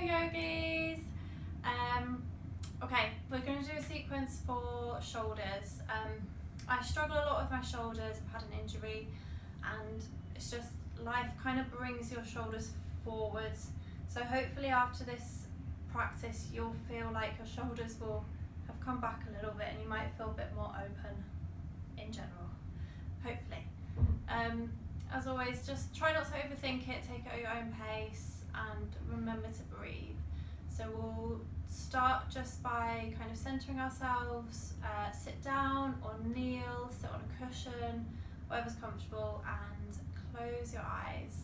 yogis. Okay, we're going to do a sequence for shoulders. I struggle a lot with my shoulders. I've had an injury, and it's just life kind of brings your shoulders forwards. So hopefully after this practice you'll feel like your shoulders will have come back a little bit and you might feel a bit more open in general, hopefully. As always, just try not to overthink it, take it at your own pace and remember to breathe. So we'll start just by kind of centering ourselves, sit down or kneel, sit on a cushion, whatever's comfortable, and close your eyes.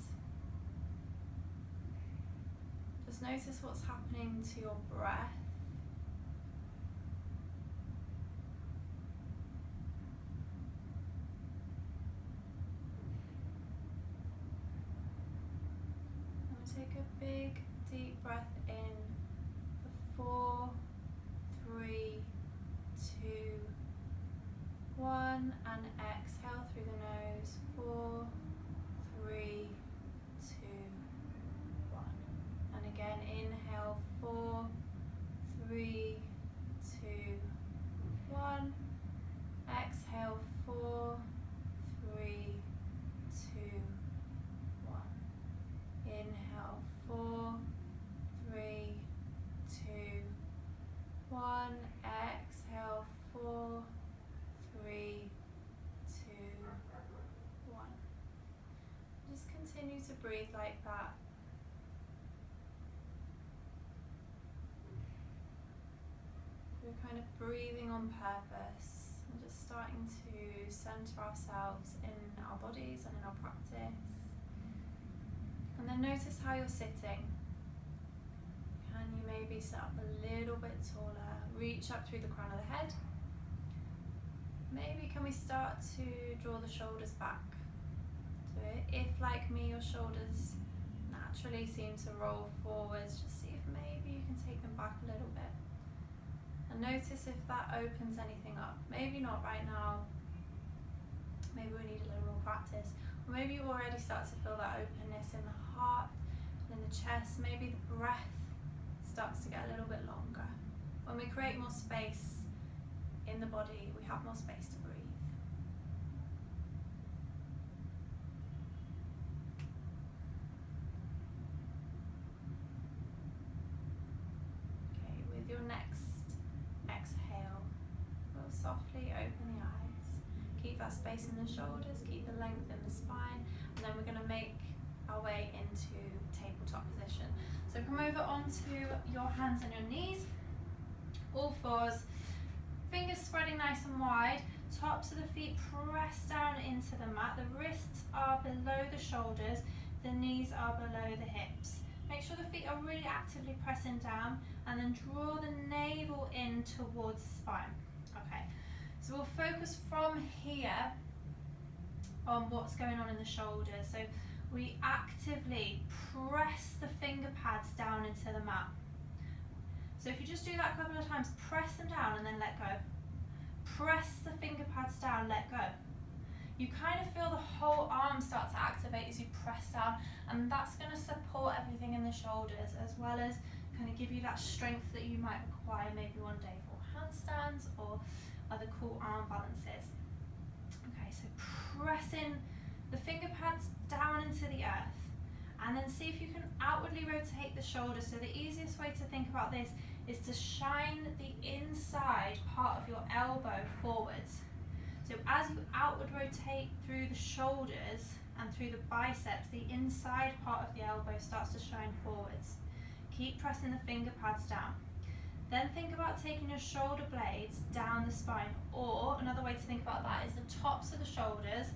Just notice what's happening to your breath. Take a big deep breath in for 4, 3, 2, 1, and exhale through the nose. 4, 3, 2, 1. And again, inhale 4, 3, 2, 1. Exhale 4, 3, 2, 1. Inhale 4, 3, 2, 1. Exhale 4, 3, 2, 1. Just continue to breathe like that. We're kind of breathing on purpose and just starting to center ourselves in our bodies and in our practice. And then notice how you're sitting. Can you maybe sit up a little bit taller? Reach up through the crown of the head. Maybe can we start to draw the shoulders back? So if, like me, your shoulders naturally seem to roll forwards, just see if maybe you can take them back a little bit. And notice if that opens anything up. Maybe not right now. Maybe we need a little more practice. Or maybe you already start to feel that openness in the heart and in the chest. Maybe the breath starts to get a little bit longer. When we create more space in the body, we have more space to breathe. Okay, with your next exhale, we'll softly open the eyes. Keep that space in the shoulders, keep the length in the spine, and then we're going to make our way into tabletop position. So come over onto your hands and your knees, all fours, fingers spreading nice and wide, tops of the feet press down into the mat, the wrists are below the shoulders, the knees are below the hips. Make sure the feet are really actively pressing down, and then draw the navel in towards the spine. Okay. So we'll focus from here on what's going on in the shoulders. So we actively press the finger pads down into the mat. So if you just do that a couple of times, press them down and then let go. Press the finger pads down, let go. You kind of feel the whole arm start to activate as you press down, and that's going to support everything in the shoulders, as well as kind of give you that strength that you might require maybe one day for handstands or other cool arm balances. Okay, so pressing the finger pads down into the earth, and then see if you can outwardly rotate the shoulders. So the easiest way to think about this is to shine the inside part of your elbow forwards. So as you outward rotate through the shoulders and through the biceps, the inside part of the elbow starts to shine forwards. Keep pressing the finger pads down. Then think about taking your shoulder blades down the spine, or another way to think about that is the tops of the shoulders,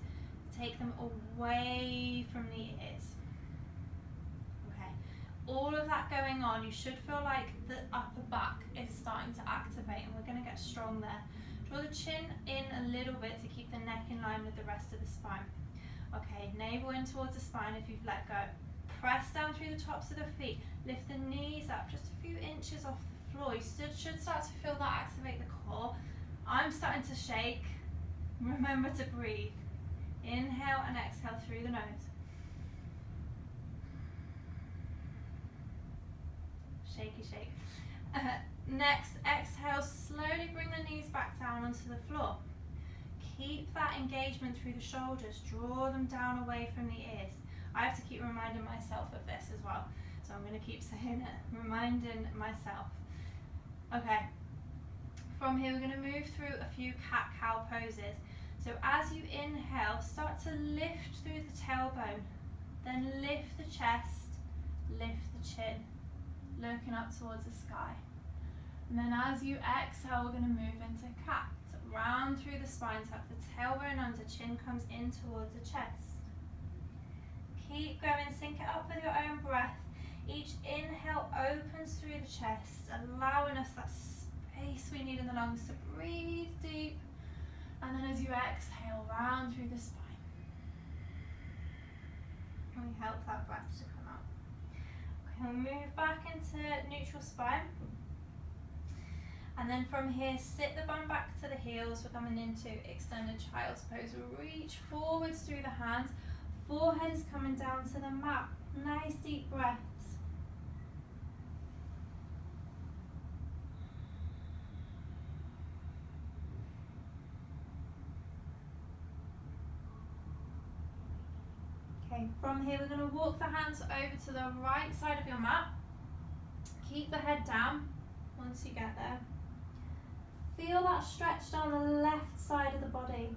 take them away from the ears. Okay, all of that going on, you should feel like the upper back is starting to activate, and we're going to get strong there. Draw the chin in a little bit to keep the neck in line with the rest of the spine. Okay, navel in towards the spine if you've let go. Press down through the tops of the feet, lift the knees up just a few inches off the floor. You should start to feel that activate the core. I'm starting to shake. Remember to breathe. Inhale and exhale through the nose. shaky shake. Next, exhale, slowly bring the knees back down onto the floor. Keep that engagement through the shoulders, draw them down away from the ears. I have to keep reminding myself of this as well, so I'm going to keep saying it, reminding myself. Okay, from here we're going to move through a few cat-cow poses. So as you inhale, start to lift through the tailbone, then lift the chest, lift the chin, looking up towards the sky. And then as you exhale, we're going to move into cat. Round through the spine, tuck the tailbone under, chin comes in towards the chest. Keep going, sync it up with your own breath. Each inhale opens through the chest, allowing us that space we need in the lungs to breathe deep. And then as you exhale, round through the spine. And we help that breath to come out. Okay, we'll move back into neutral spine. And then from here, sit the bum back to the heels. We're coming into extended child's pose. Reach forwards through the hands. Forehead is coming down to the mat. Nice deep breaths. Okay, from here we're going to walk the hands over to the right side of your mat. Keep the head down once you get there. Feel that stretch down the left side of the body.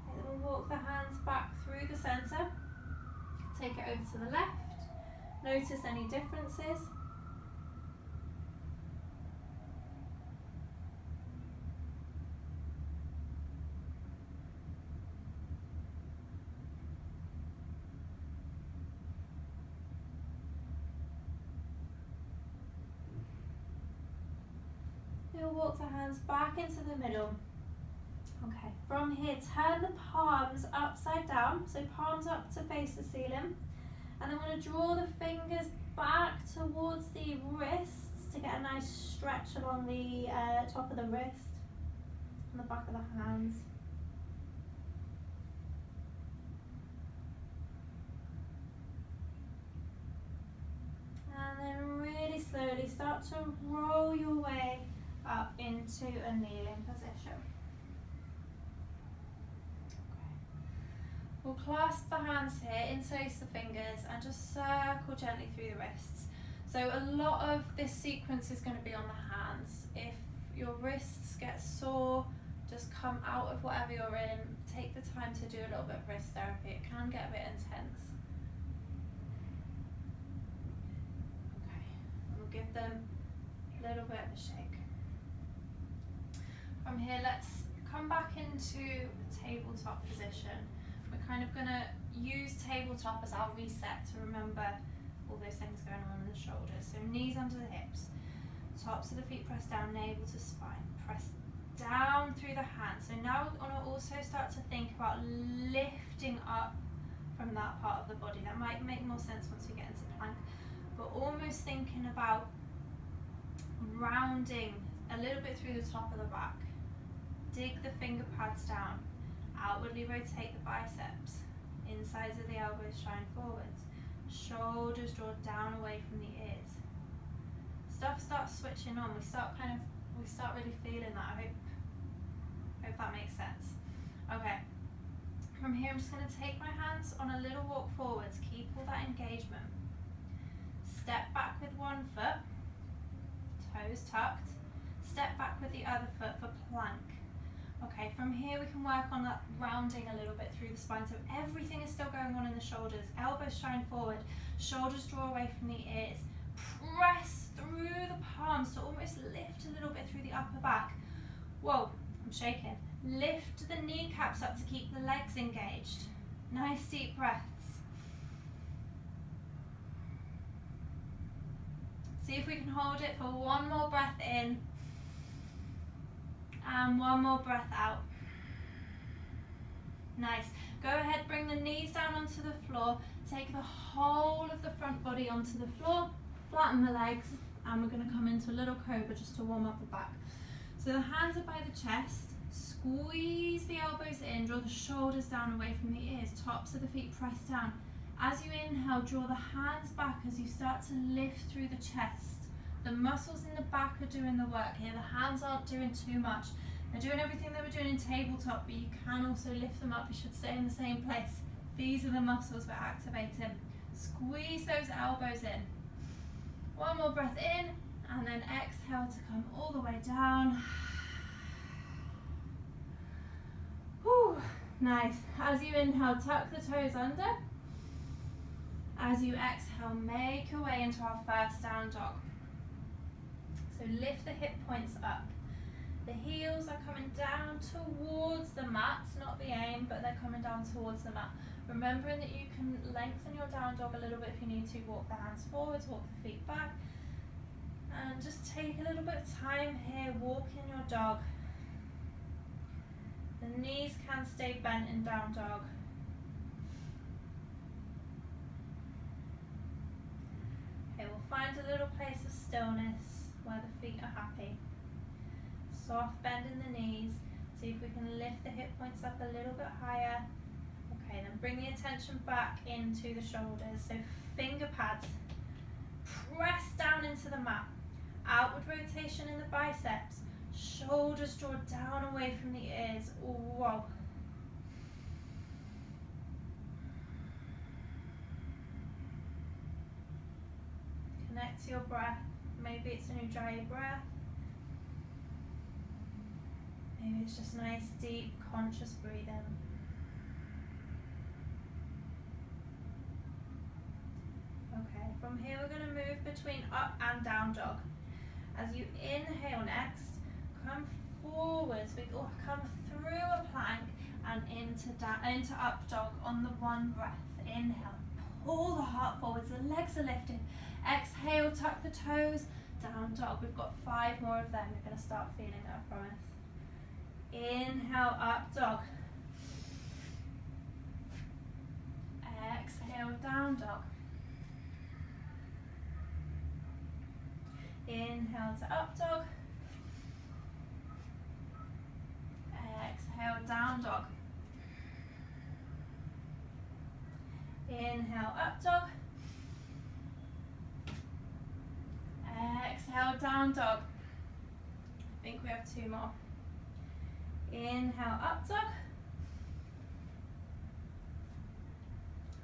Okay, then we'll walk the hands back through the center. Take it over to the left. Notice any differences. We'll walk the hands back into the middle. Okay, from here, turn the palms upside down, so palms up to face the ceiling. And then we're going to draw the fingers back towards the wrists to get a nice stretch along the top of the wrist and the back of the hands. And then really slowly start to roll your way up into a kneeling position. We'll clasp the hands here, interlace the fingers and just circle gently through the wrists. So a lot of this sequence is going to be on the hands. If your wrists get sore, just come out of whatever you're in. Take the time to do a little bit of wrist therapy. It can get a bit intense. Okay, we'll give them a little bit of a shake. From here, let's come back into tabletop position. We're kind of going to use tabletop as our reset to remember all those things going on in the shoulders. So knees under the hips, tops of the feet pressed down, navel to spine, press down through the hands. So now we're going to also start to think about lifting up from that part of the body. That might make more sense once we get into plank, but almost thinking about rounding a little bit through the top of the back. Dig the finger pads down. Outwardly rotate the biceps, insides of the elbows shine forwards, shoulders draw down away from the ears. Stuff starts switching on, we start really feeling that. I hope that makes sense. Okay, from here I'm just going to take my hands on a little walk forwards, keep all that engagement. Step back with one foot, toes tucked, step back with the other foot for plank. Okay, from here we can work on that rounding a little bit through the spine, so everything is still going on in the shoulders. Elbows shine forward, shoulders draw away from the ears. Press through the palms to almost lift a little bit through the upper back. Whoa, I'm shaking. Lift the kneecaps up to keep the legs engaged. Nice deep breaths. See if we can hold it for one more breath in. And one more breath out. Nice. Go ahead, bring the knees down onto the floor. Take the whole of the front body onto the floor. Flatten the legs and we're going to come into a little cobra just to warm up the back. So the hands are by the chest, squeeze the elbows in, draw the shoulders down away from the ears, tops of the feet press down. As you inhale, draw the hands back as you start to lift through the chest. The muscles in the back are doing the work here. The hands aren't doing too much. They're doing everything they were doing in tabletop, but you can also lift them up. You should stay in the same place. These are the muscles we're activating. Squeeze those elbows in. One more breath in, and then exhale to come all the way down. Whew, nice. As you inhale, tuck the toes under. As you exhale, make your way into our first down dog. So lift the hip points up. The heels are coming down towards the mat, not the aim, but they're coming down towards the mat. Remembering that you can lengthen your down dog a little bit if you need to. Walk the hands forwards, walk the feet back. And just take a little bit of time here, walking your dog. The knees can stay bent in down dog. Okay, we'll find a little place of stillness where the feet are happy. Soft bend in the knees. See if we can lift the hip points up a little bit higher. Okay, then bring the attention back into the shoulders. So finger pads. Press down into the mat. Outward rotation in the biceps. Shoulders draw down away from the ears. Whoa. Connect to your breath. Maybe it's an Ujjayi breath. Maybe it's just nice, deep, conscious breathing. Okay, from here we're going to move between up and down dog. As you inhale next, come forwards, we will come through a plank and into up dog on the one breath. Inhale, pull the heart forwards, the legs are lifted. Exhale, tuck the toes, down dog. We've got 5 more of them. You're going to start feeling it, I promise. Inhale, up dog. Exhale, down dog. Inhale to up dog. Exhale, down dog. Inhale, up dog. Exhale, down dog. I think we have 2 more. Inhale, up dog.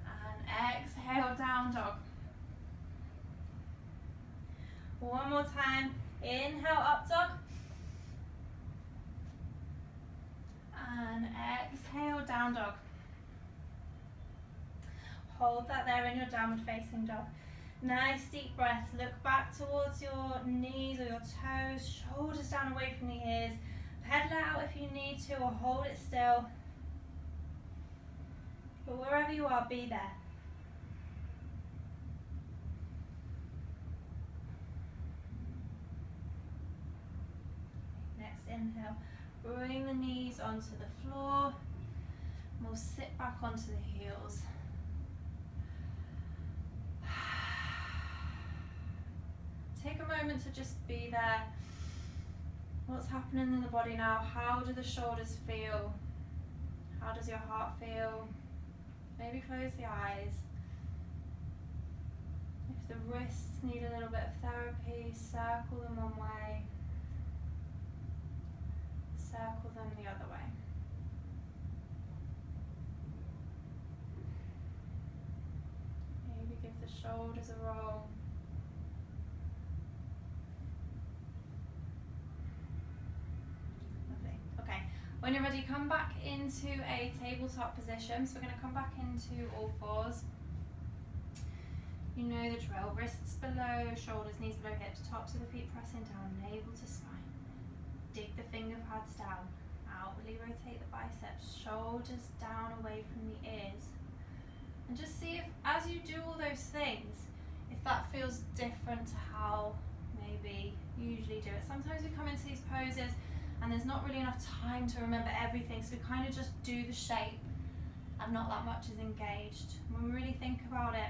And exhale, down dog. One more time. Inhale, up dog. And exhale, down dog. Hold that there in your downward facing dog. Nice deep breaths. Look back towards your knees or your toes. Shoulders down away from the ears. Pedal out if you need to, or hold it still. But wherever you are, be there. Next inhale. Bring the knees onto the floor. We'll sit back onto the heels. Take a moment to just be there. What's happening in the body now? How do the shoulders feel? How does your heart feel? Maybe close the eyes. If the wrists need a little bit of therapy, circle them one way. Circle them the other way. Maybe give the shoulders a roll. When you're ready, come back into a tabletop position. So we're going to come back into all fours. You know the drill. Wrists below, shoulders, knees below hips, tops of the feet pressing down, navel to spine. Dig the finger pads down. Outwardly rotate the biceps, shoulders down away from the ears. And just see if, as you do all those things, if that feels different to how maybe you usually do it. Sometimes we come into these poses and there's not really enough time to remember everything, so we kind of just do the shape and not that much is engaged. When we really think about it,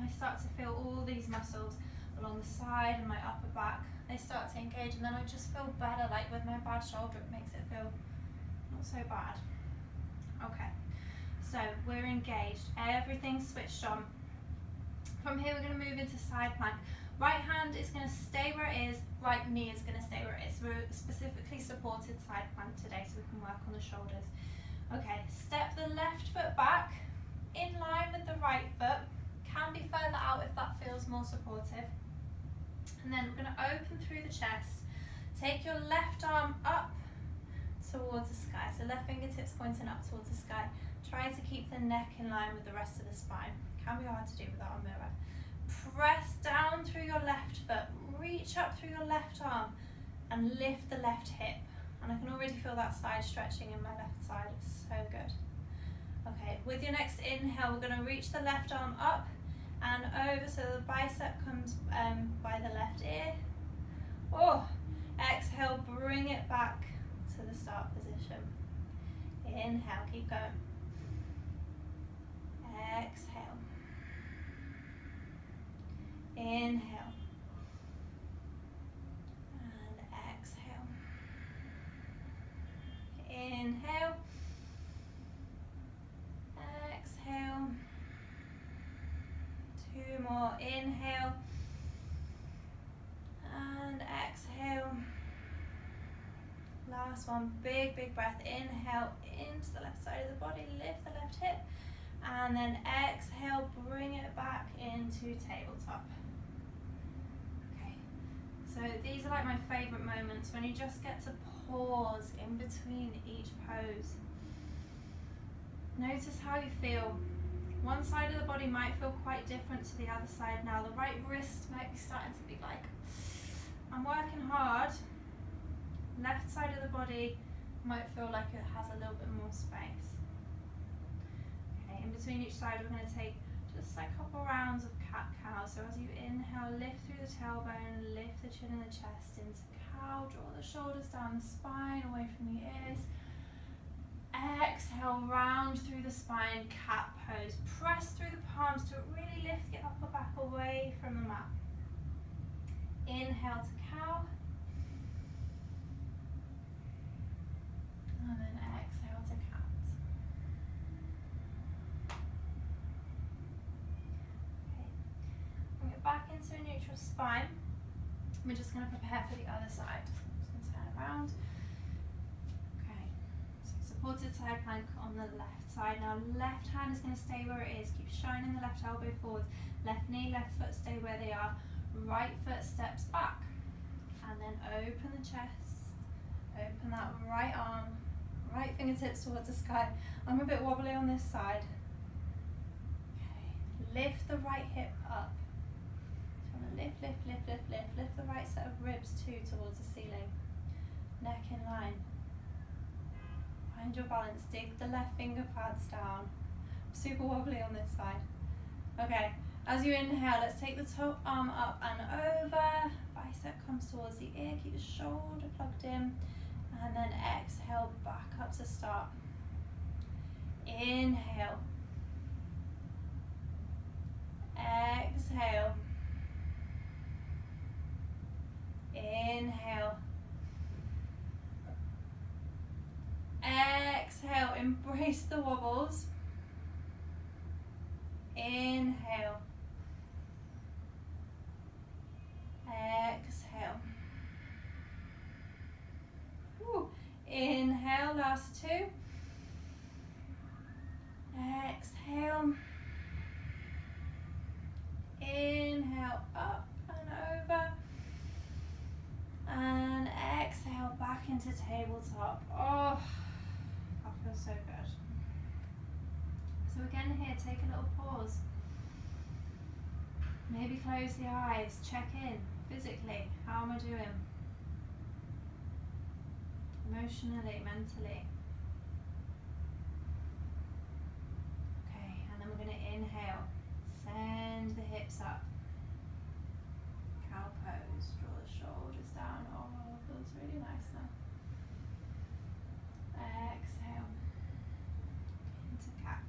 I start to feel all these muscles, along the side and my upper back, they start to engage, and then I just feel better. Like with my bad shoulder, it makes it feel not so bad. Okay, so we're engaged, everything's switched on. From here we're going to move into side plank. Right hand is going to stay where it is, right knee is going to stay where it is. We're specifically supported side plank today so we can work on the shoulders. Okay, step the left foot back in line with the right foot. Can be further out if that feels more supportive. And then we're going to open through the chest. Take your left arm up towards the sky. So left fingertips pointing up towards the sky. Try to keep the neck in line with the rest of the spine. Can be hard to do without a mirror. Press down through your left foot. Reach up through your left arm and lift the left hip. And I can already feel that side stretching in my left side. It's so good. Okay, with your next inhale, we're going to reach the left arm up and over so the bicep comes by the left ear. Oh, exhale, bring it back to the start position. Inhale, keep going. Exhale. Inhale. And exhale. Inhale. Exhale. Two more. Inhale. And exhale. Last one. Big, big breath. Inhale into the left side of the body. Lift the left hip. And then exhale. Bring it back into tabletop. Okay. So these are like my favorite moments when you just get to pause in between each pose. Notice how you feel. One side of the body might feel quite different to the other side now. The right wrist might be starting to be like, I'm working hard. Left side of the body might feel like it has a little bit more space. Okay, in between each side we're going to take just a couple rounds of cat-cow. So as you inhale, lift through the tailbone, lift the chin and the chest into cow, draw the shoulders down the spine, away from the ears. Exhale, round through the spine, cat pose. Press through the palms to really lift your upper back away from the mat. Inhale to cow. And then exhale to cat. Okay. Bring it back into a neutral spine. We're just going to prepare for the other side. So I'm just going to turn around. Supported side plank on the left side. Now left hand is going to stay where it is. Keep shining the left elbow forwards. Left knee, left foot stay where they are. Right foot steps back. And then open the chest. Open that right arm. Right fingertips towards the sky. I'm a bit wobbly on this side. Okay. Lift the right hip up. So I'm going to lift, lift, lift, lift, lift. Lift the right set of ribs too towards the ceiling. Neck in line. Find your balance, dig the left finger pads down. I'm super wobbly on this side. Okay, as you inhale, let's take the top arm up and over. Bicep comes towards the ear, keep the shoulder plugged in. And then exhale, back up to start. Inhale. Exhale. Inhale. Exhale, embrace the wobbles. Inhale. Exhale. Woo. Inhale, last two. Exhale. Inhale, up and over. And exhale, back into tabletop. Oh. Feels so good. So again here, take a little pause. Maybe close the eyes, check in physically. How am I doing? Emotionally, mentally. Okay, and then we're going to inhale. Send the hips up. Cow pose. Draw the shoulders down. Oh, feels really nice now. Exhale into cat.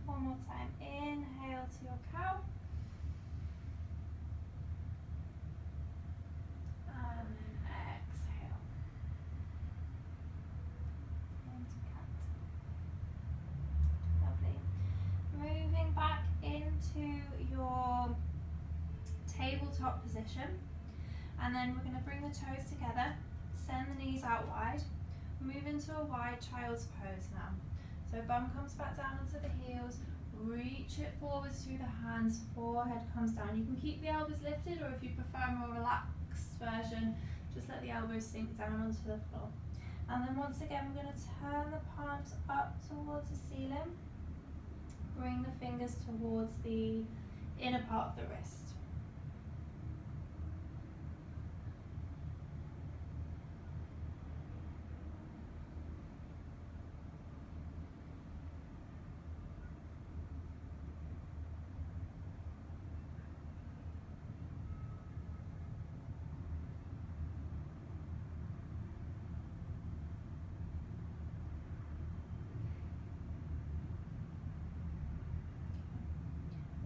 One more time. Inhale to your cow. your tabletop position, and then we're going to bring the toes together, send the knees out wide, move into a wide child's pose now. So bum comes back down onto the heels, reach it forwards through the hands, forehead comes down. You can keep the elbows lifted, or if you prefer a more relaxed version, just let the elbows sink down onto the floor. And then once again, we're going to turn the palms up towards the ceiling, bring the fingers towards the inner part of the wrist.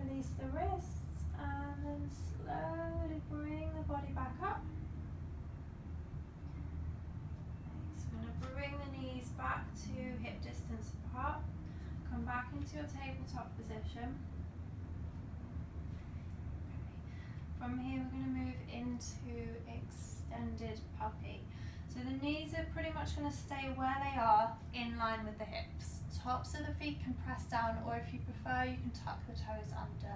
Release the wrists and then slowly bring the body back up. So we're going to bring the knees back to hip distance apart. Come back into your tabletop position. Okay. From here we're going to move into extended puppy. So the knees are pretty much going to stay where they are, in line with the hips. Tops of the feet can press down, or if you prefer, you can tuck the toes under.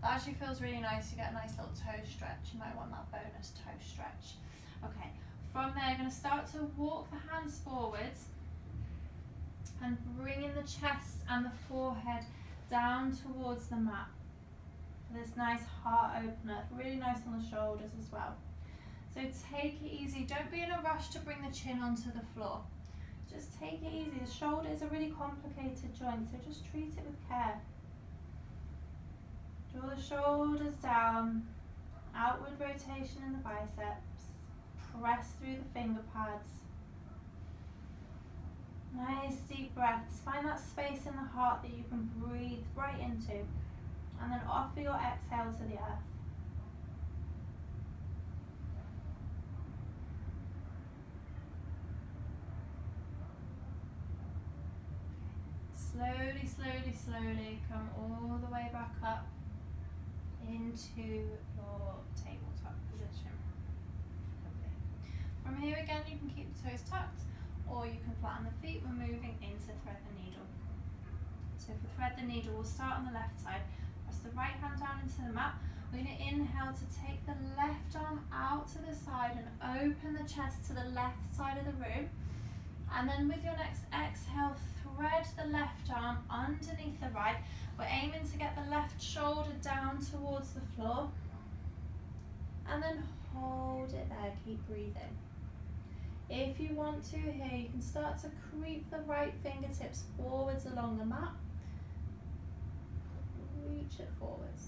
That actually feels really nice. You get a nice little toe stretch. You might want that bonus toe stretch. Okay, from there, you're going to start to walk the hands forwards and bring in the chest and the forehead down towards the mat. This nice heart opener, really nice on the shoulders as well. So take it easy. Don't be in a rush to bring the chin onto the floor. Just take it easy. The shoulder is a really complicated joint, so just treat it with care. Draw the shoulders down, outward rotation in the biceps. Press through the finger pads. Nice deep breaths. Find that space in the heart that you can breathe right into. And then offer your exhale to the earth. Slowly, slowly, slowly come all the way back up into your tabletop position. Lovely. From here again, you can keep the toes tucked, or you can flatten the feet. We're moving into thread the needle. So for thread the needle, we'll start on the left side. Press the right hand down into the mat. We're going to inhale to take the left arm out to the side and open the chest to the left side of the room. And then with your next exhale, thread the left arm underneath the right. We're aiming to get the left shoulder down towards the floor. And then hold it there, keep breathing. If you want to here, you can start to creep the right fingertips forwards along the mat. Reach it forwards.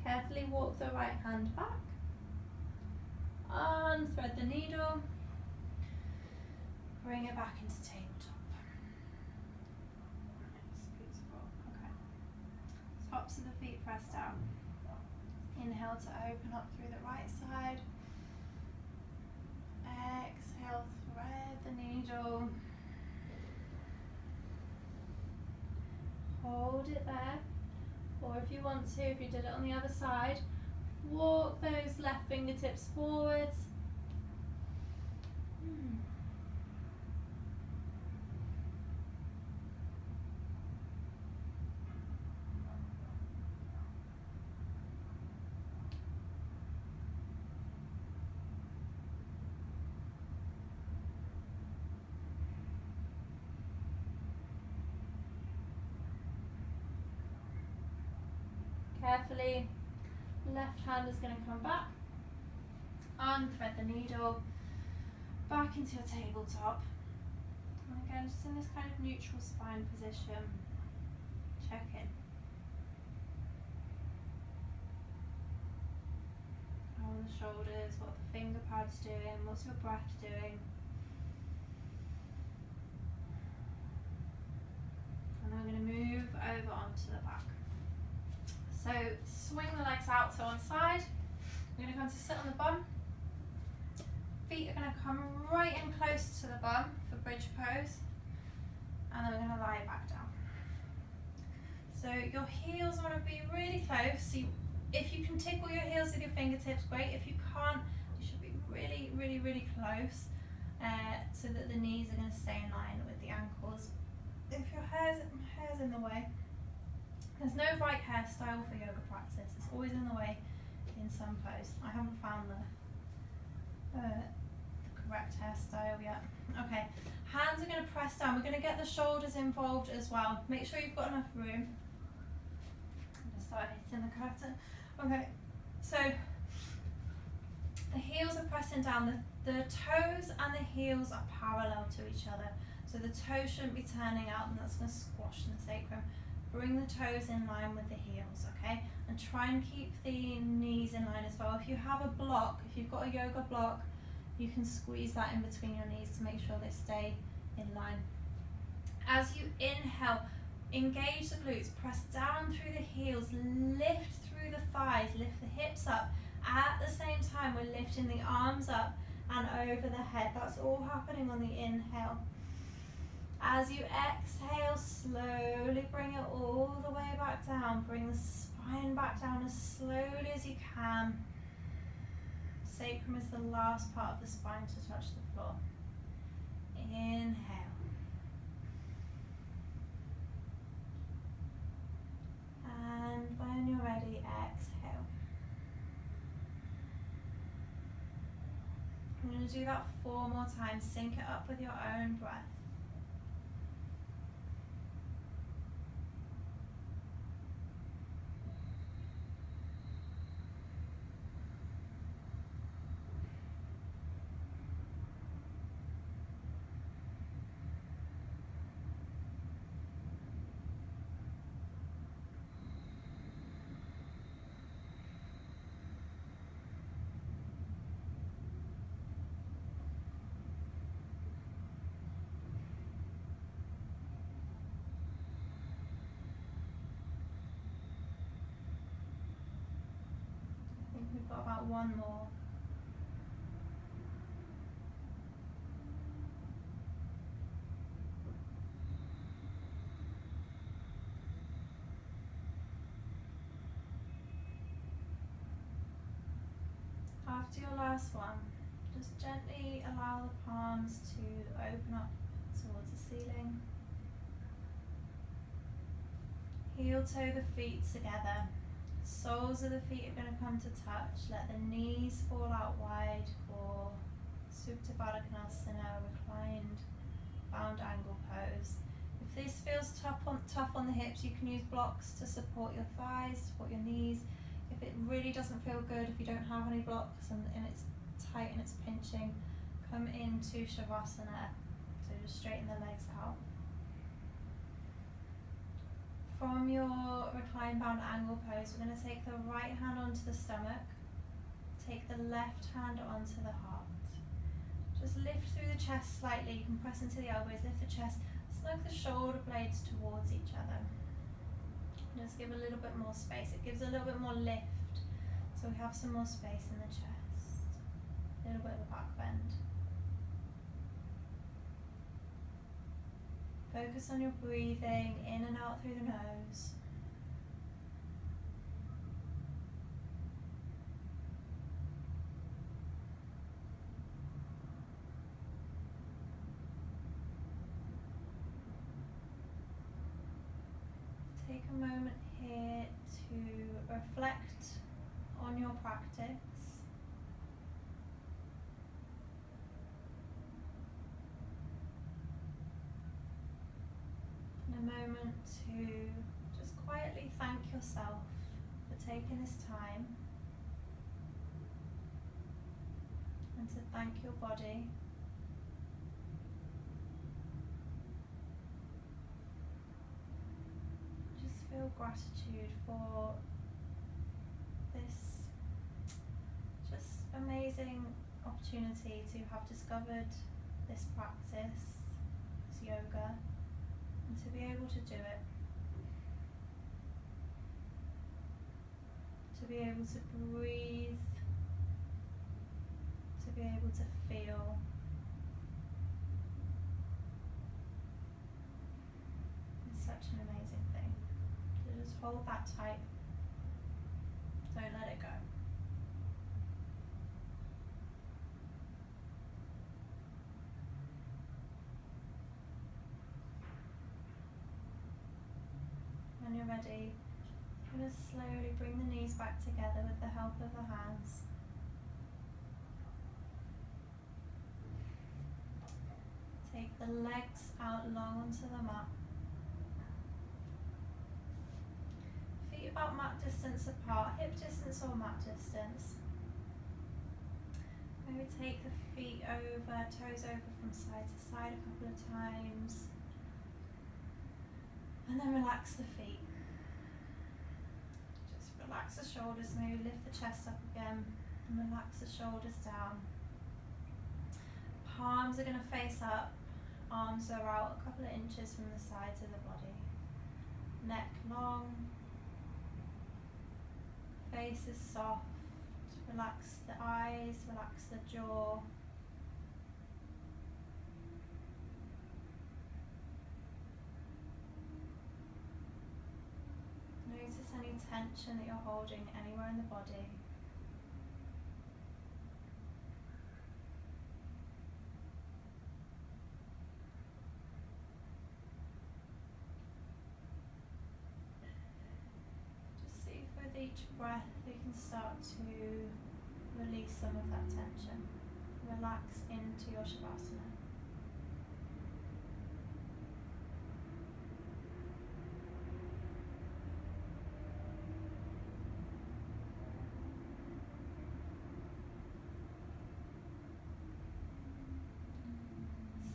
Carefully walk the right hand back. Unthread the needle. Bring it back into tabletop. Nice, beautiful. Okay. Tops of the feet pressed down. Inhale to open up through the right side. Exhale, thread the needle. Hold it there. Or if you want to, if you did it on the other side, walk those left fingertips forwards. Carefully, left hand is going to come back, unthread the needle, back into your tabletop. And again, just in this kind of neutral spine position, check in. How are the shoulders, what are the finger pads doing, what's your breath doing? And then we're going to move over onto the back. So swing the legs out to one side. We're going to come to sit on the bum. Feet are going to come right in close to the bum for bridge pose. And then we're going to lie back down. So your heels want to be really close. So if you can tickle your heels with your fingertips, great. If you can't, you should be really, really, really close so that the knees are going to stay in line with the ankles. If your hair's in the way, there's no right hairstyle for yoga practice. It's always in the way in some pose. I haven't found the correct hairstyle yet. Okay, hands are going to press down. We're going to get the shoulders involved as well. Make sure you've got enough room. I'm going to start hitting the curtain. Okay, so the heels are pressing down. The toes and the heels are parallel to each other. So the toes shouldn't be turning out, and that's going to squash the sacrum. Bring the toes in line with the heels, okay? And try and keep the knees in line as well. If you have a block, if you've got a yoga block, you can squeeze that in between your knees to make sure they stay in line. As you inhale, engage the glutes, press down through the heels, lift through the thighs, lift the hips up. At the same time, we're lifting the arms up and over the head. That's all happening on the inhale. As you exhale, slowly bring it all the way back down. Bring the spine back down as slowly as you can. Sacrum is the last part of the spine to touch the floor. Inhale. And when you're ready, exhale. I'm going to do that 4 more times. Sync it up with your own breath. We've got about 1 more. After your last one, just gently allow the palms to open up towards the ceiling. Heel toe the feet together. Soles of the feet are going to come to touch. Let the knees fall out wide for Supta Baddha Konasana, reclined bound angle pose. If this feels tough on the hips, you can use blocks to support your thighs, support your knees. If it really doesn't feel good, if you don't have any blocks and it's tight and it's pinching, come into Shavasana. So just straighten the legs out. From your reclined bound angle pose, we're going to take the right hand onto the stomach, take the left hand onto the heart. Just lift through the chest slightly, you can press into the elbows, lift the chest, snug the shoulder blades towards each other. Just give a little bit more space, it gives a little bit more lift, so we have some more space in the chest. A little bit of a back bend. Focus on your breathing in and out through the nose. Take a moment here to reflect on your practice. A moment to just quietly thank yourself for taking this time, and to thank your body just feel gratitude for this just amazing opportunity to have discovered this practice, this yoga, and to be able to do it. to be able to breathe, to be able to feel. It's such an amazing thing. So just hold that tight. Don't let it go. When you're ready, you're going to slowly bring the knees back together with the help of the hands. Take the legs out long onto the mat. Feet about mat distance apart, hip distance or mat distance. Maybe take the feet over, toes over from side to side a couple of times. And then relax the feet. Just relax the shoulders, maybe lift the chest up again and relax the shoulders down. Palms are going to face up, arms are out a couple of inches from the sides of the body. Neck long, face is soft, relax the eyes, relax the jaw. Notice any tension that you're holding anywhere in the body. Just see if with each breath you can start to release some of that tension. Relax into your Shavasana.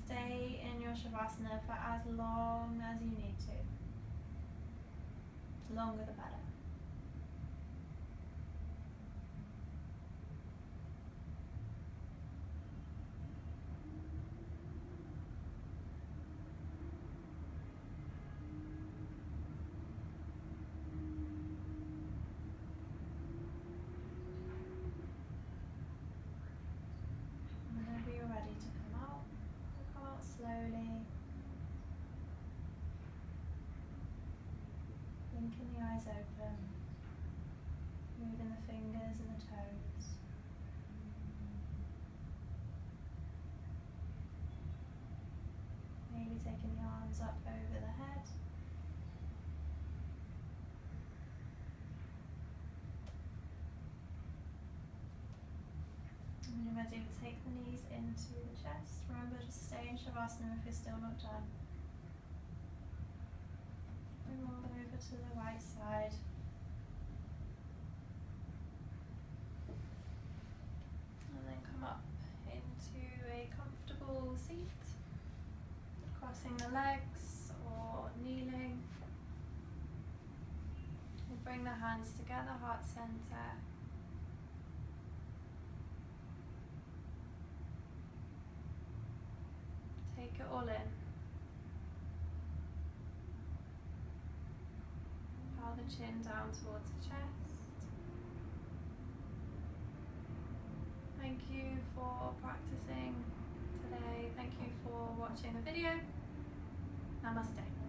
Stay in your Shavasana for as long as you need to. The longer the better. Whenever you're ready to come out slowly. Blinking the eyes open, moving the fingers and the toes. Maybe taking the arms up over the head. And when you're ready, take the knees into the chest. Remember to stay in Shavasana if you're still not done. Bring all over to the right side. And then come up into a comfortable seat. Crossing the legs or kneeling. We'll bring the hands together, heart center. Take it all in. Bow the chin down towards the chest. Thank you for practicing today. Thank you for watching the video. Namaste.